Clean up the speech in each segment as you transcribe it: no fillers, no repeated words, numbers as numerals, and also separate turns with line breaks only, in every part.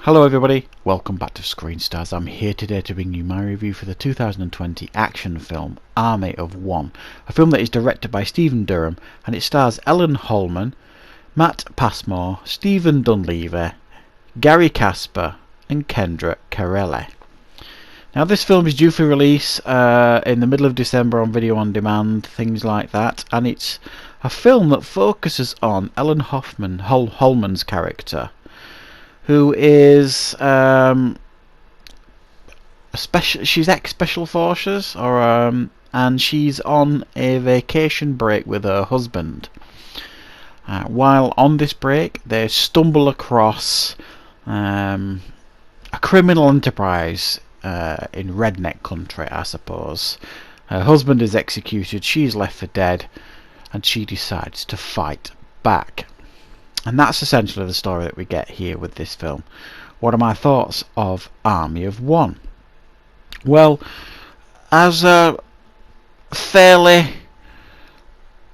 Hello everybody, welcome back to Screen Stars. I'm here today to bring you my review for the 2020 action film Army of One, a film that is directed by Stephen Durham and it stars Ellen Holman, Matt Passmore, Stephen Dunleavy, Gary Casper and Kendra Carelli. Now this film is due for release in the middle of December on video on demand, things like that, and it's a film that focuses on Ellen Holman's character, who is she's ex-special forces, and she's on a vacation break with her husband. While on this break, they stumble across a criminal enterprise in redneck country, I suppose. Her husband is executed, she's left for dead, and she decides to fight back. And that's essentially the story that we get here with this film. What are my thoughts of Army of One? Well, as a fairly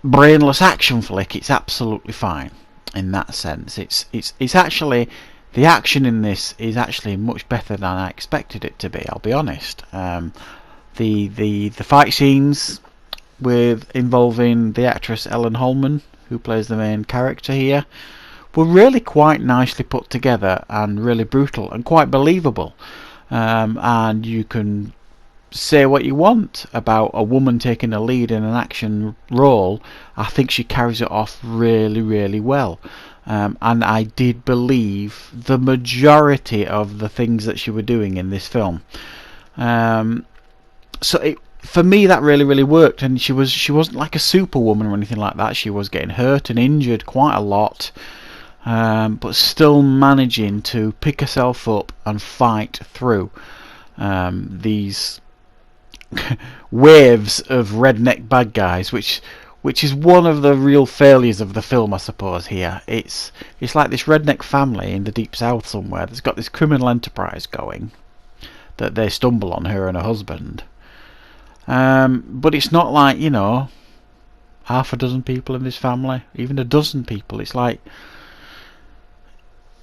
brainless action flick, it's absolutely fine in that sense. It's actually, the action in this is actually much better than I expected it to be, I'll be honest. The fight scenes involving the actress Ellen Holman, who plays the main character here, were really quite nicely put together and really brutal and quite believable. And you can say what you want about a woman taking a lead in an action role. I think she carries it off really, really well. And I did believe the majority of the things that she was doing in this film. For me, that really, really worked. And she wasn't like a superwoman or anything like that. She was getting hurt and injured quite a lot, but still managing to pick herself up and fight through these waves of redneck bad guys, which is one of the real failures of the film, I suppose. Here, it's like this redneck family in the deep south somewhere that's got this criminal enterprise going that they stumble on, her and her husband. But it's not like, you know, half a dozen people in this family, even a dozen people. It's like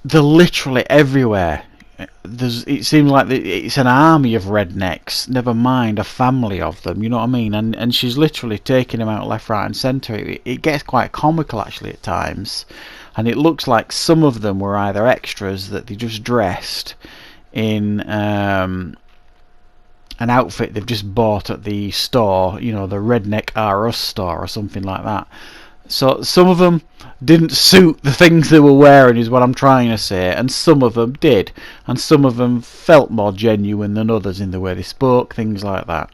they're literally everywhere. It seems like it's an army of rednecks, never mind a family of them, you know what I mean? And she's literally taking them out left, right and centre. It gets quite comical actually at times, and it looks like some of them were either extras that they just dressed in an outfit they've just bought at the store, you know, the Redneck R Us store or something like that. So some of them didn't suit the things they were wearing, is what I'm trying to say, and some of them did, and some of them felt more genuine than others in the way they spoke, things like that.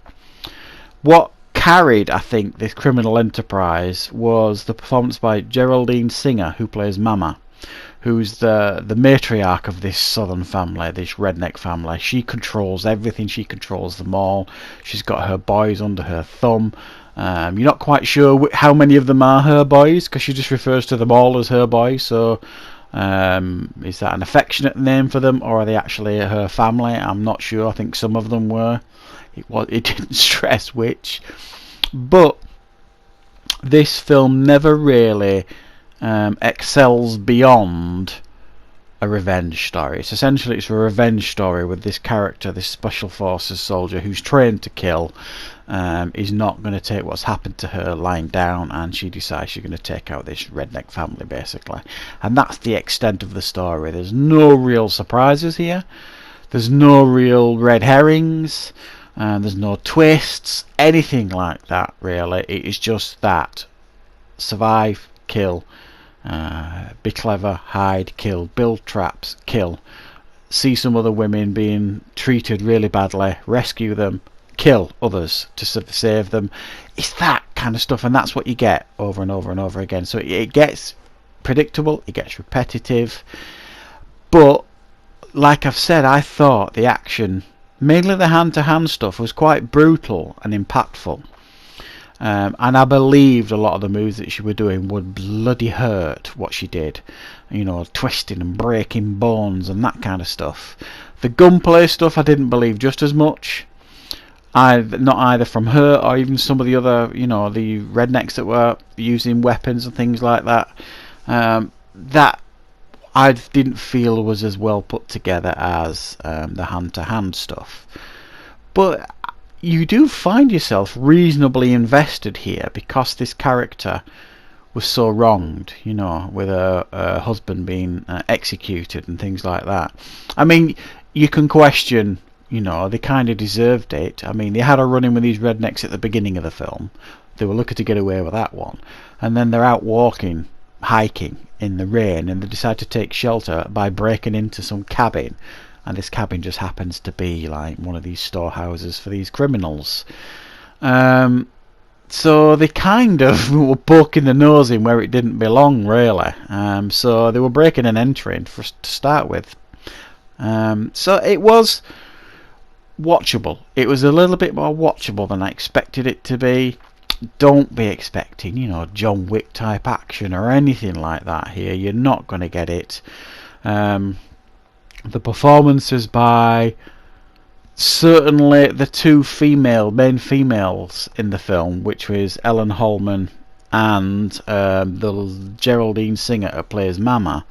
What carried, I think, this criminal enterprise was the performance by Geraldine Singer, who plays Mama, who's the matriarch of this southern family, this redneck family. She controls everything, she controls them all. She's got her boys under her thumb. You're not quite sure how many of them are her boys, because she just refers to them all as her boys. So is that an affectionate name for them, or are they actually her family? I'm not sure. I think some of them were. It didn't stress which. But this film never really excels beyond a revenge story. It's a revenge story with this character, this special forces soldier who's trained to kill, is not going to take what's happened to her lying down, and she decides she's going to take out this redneck family basically. And that's the extent of the story. There's no real surprises here. There's no real red herrings. There's no twists, anything like that really. It is just that. Survive, kill. Be clever, hide, kill, build traps, kill, see some other women being treated really badly, rescue them, kill others to save them. It's that kind of stuff, and that's what you get over and over and over again. So it gets predictable, it gets repetitive, but like I've said, I thought the action, mainly the hand-to-hand stuff, was quite brutal and impactful. And I believed a lot of the moves that she was doing would bloody hurt what she did. You know, twisting and breaking bones and that kind of stuff. The gunplay stuff I didn't believe just as much. Not either from her or even some of the other, you know, the rednecks that were using weapons and things like that. That I didn't feel was as well put together as the hand-to-hand stuff. But you do find yourself reasonably invested here because this character was so wronged, you know, with her husband being executed and things like that. I mean, you can question, you know, they kind of deserved it. I mean, they had a run-in with these rednecks at the beginning of the film. They were lucky to get away with that one. And then they're out walking, hiking in the rain, and they decide to take shelter by breaking into some cabin. And this cabin just happens to be like one of these storehouses for these criminals. So they kind of were poking the nose in where it didn't belong, really. So they were breaking and entering to start with. So it was watchable. It was a little bit more watchable than I expected it to be. Don't be expecting, you know, John Wick type action or anything like that here. You're not going to get it. The performances by certainly the two main females in the film, which was Ellen Holman and the Geraldine Singer who plays Mama,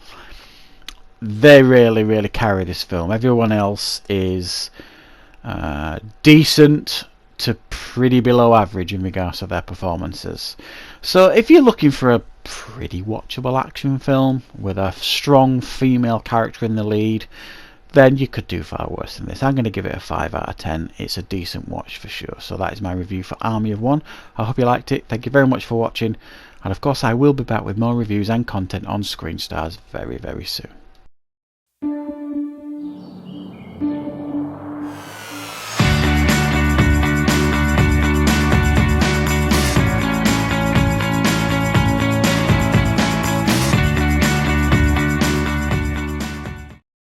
they really carry this film. Everyone else is decent to pretty below average in regards to their performances. So if you're looking for a pretty watchable action film with a strong female character in the lead, then you could do far worse than this. I'm going to give it a 5 out of 10. It's a decent watch for sure. So that is my review for Army of One. I hope you liked it. Thank you very much for watching. And of course I will be back with more reviews and content on Screen Stars very soon.